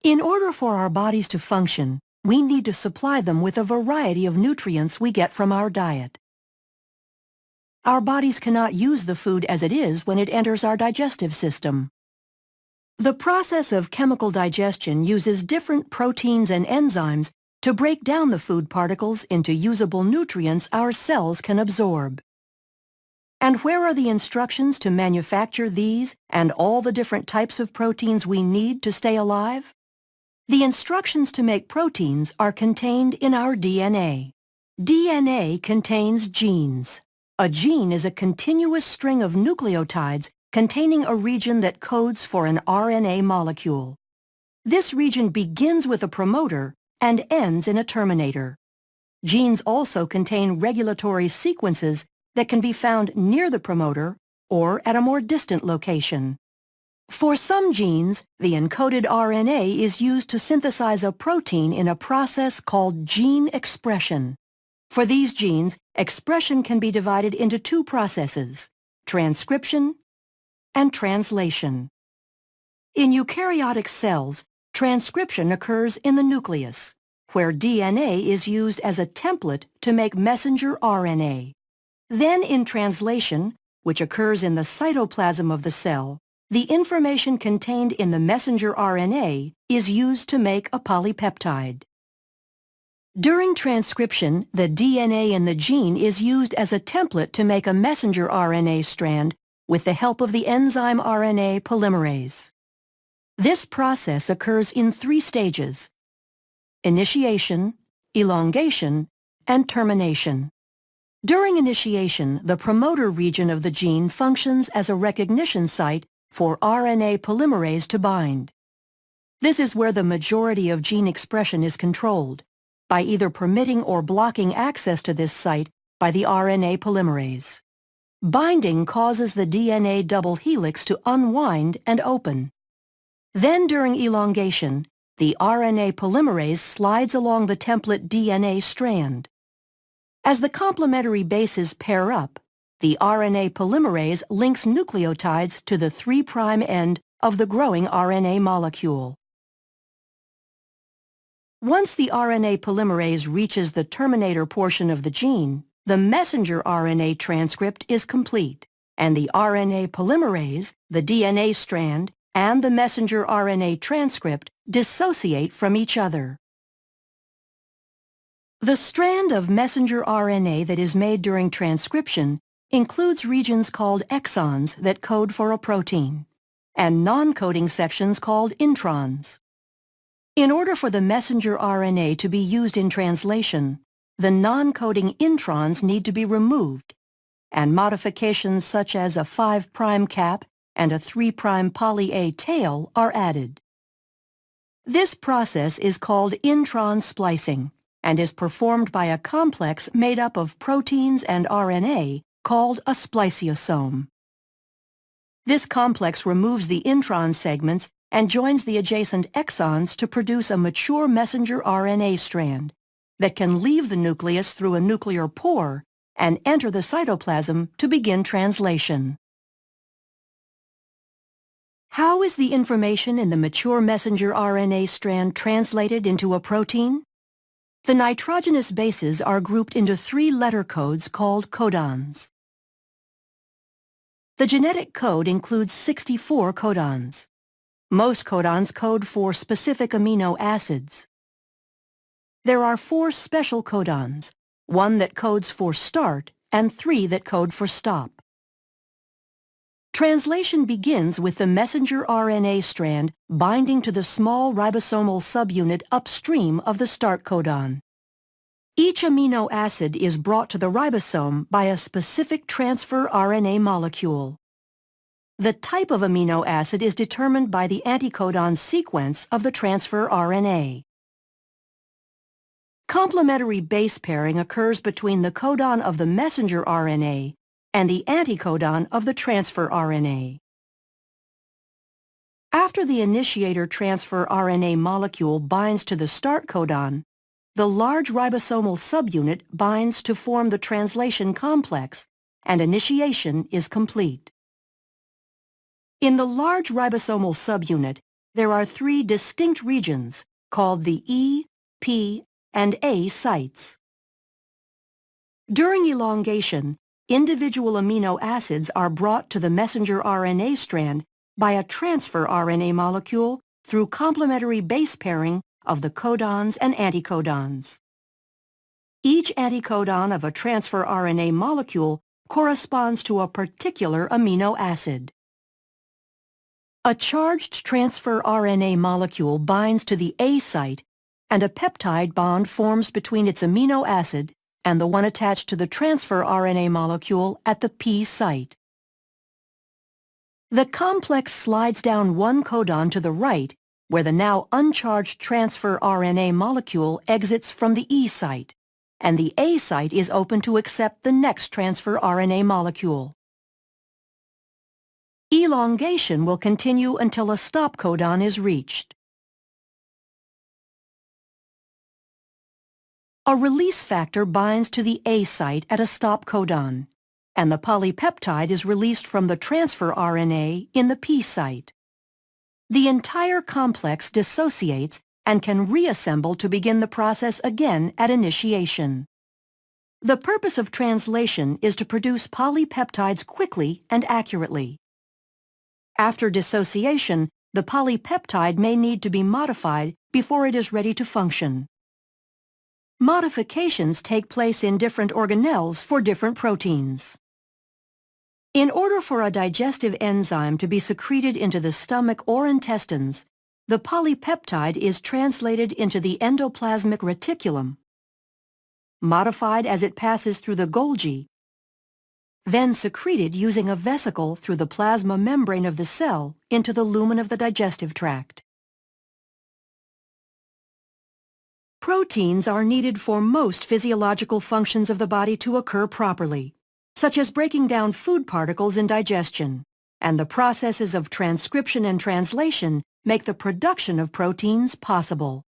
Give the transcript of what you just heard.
In order for our bodies to function, we need to supply them with a variety of nutrients we get from our diet. Our bodies cannot use the food as it is when it enters our digestive system. The process of chemical digestion uses different proteins and enzymes to break down the food particles into usable nutrients our cells can absorb. And where are the instructions to manufacture these and all the different types of proteins we need to stay alive? The instructions to make proteins are contained in our DNA. DNA contains genes. A gene is a continuous string of nucleotides containing a region that codes for an RNA molecule. This region begins with a promoter and ends in a terminator. Genes also contain regulatory sequences that can be found near the promoter or at a more distant location. For some genes, the encoded RNA is used to synthesize a protein in a process called gene expression. For these genes, expression can be divided into two processes: transcription and translation. In eukaryotic cells, transcription occurs in the nucleus, where DNA is used as a template to make messenger RNA. Then in translation, which occurs in the cytoplasm of the cell, the information contained in the messenger RNA is used to make a polypeptide. During transcription, the DNA in the gene is used as a template to make a messenger RNA strand with the help of the enzyme RNA polymerase. This process occurs in 3 stages: initiation, elongation, and termination. During initiation, the promoter region of the gene functions as a recognition site for RNA polymerase to bind. This is where the majority of gene expression is controlled, by either permitting or blocking access to this site by the RNA polymerase. Binding causes the DNA double helix to unwind and open. Then during elongation, the RNA polymerase slides along the template DNA strand. As the complementary bases pair up, the RNA polymerase links nucleotides to the 3' end of the growing RNA molecule. Once the RNA polymerase reaches the terminator portion of the gene, the messenger RNA transcript is complete, and the RNA polymerase, the DNA strand, and the messenger RNA transcript dissociate from each other. The strand of messenger RNA that is made during transcription includes regions called exons that code for a protein, and non-coding sections called introns. In order for the messenger RNA to be used in translation, the non-coding introns need to be removed, and modifications such as a 5' cap and a 3' poly A tail are added. This process is called intron splicing and is performed by a complex made up of proteins and RNA called a spliceosome. This complex removes the intron segments and joins the adjacent exons to produce a mature messenger RNA strand that can leave the nucleus through a nuclear pore and enter the cytoplasm to begin translation. How is the information in the mature messenger RNA strand translated into a protein? The nitrogenous bases are grouped into 3 letter codes called codons. The genetic code includes 64 codons. Most codons code for specific amino acids. There are 4 special codons, 1 that codes for start and 3 that code for stop. Translation begins with the messenger RNA strand binding to the small ribosomal subunit upstream of the start codon. Each amino acid is brought to the ribosome by a specific transfer RNA molecule. The type of amino acid is determined by the anticodon sequence of the transfer RNA. Complementary base pairing occurs between the codon of the messenger RNA and the anticodon of the transfer RNA. After the initiator transfer RNA molecule binds to the start codon, the large ribosomal subunit binds to form the translation complex, and initiation is complete. In the large ribosomal subunit, there are three distinct regions called the E, P, and A sites. During elongation, individual amino acids are brought to the messenger RNA strand by a transfer RNA molecule through complementary base pairing of the codons and anticodons. Each anticodon of a transfer RNA molecule corresponds to a particular amino acid. A charged transfer RNA molecule binds to the A site, and a peptide bond forms between its amino acid and the one attached to the transfer RNA molecule at the P site. The complex slides down one codon to the right, where the now uncharged transfer RNA molecule exits from the E site, and the A site is open to accept the next transfer RNA molecule. Elongation will continue until a stop codon is reached. A release factor binds to the A site at a stop codon, and the polypeptide is released from the transfer RNA in the P site. The entire complex dissociates and can reassemble to begin the process again at initiation. The purpose of translation is to produce polypeptides quickly and accurately. After dissociation, the polypeptide may need to be modified before it is ready to function. Modifications take place in different organelles for different proteins. In order for a digestive enzyme to be secreted into the stomach or intestines, the polypeptide is translated into the endoplasmic reticulum, modified as it passes through the Golgi, then secreted using a vesicle through the plasma membrane of the cell into the lumen of the digestive tract. Proteins are needed for most physiological functions of the body to occur properly, such as breaking down food particles in digestion, and the processes of transcription and translation make the production of proteins possible.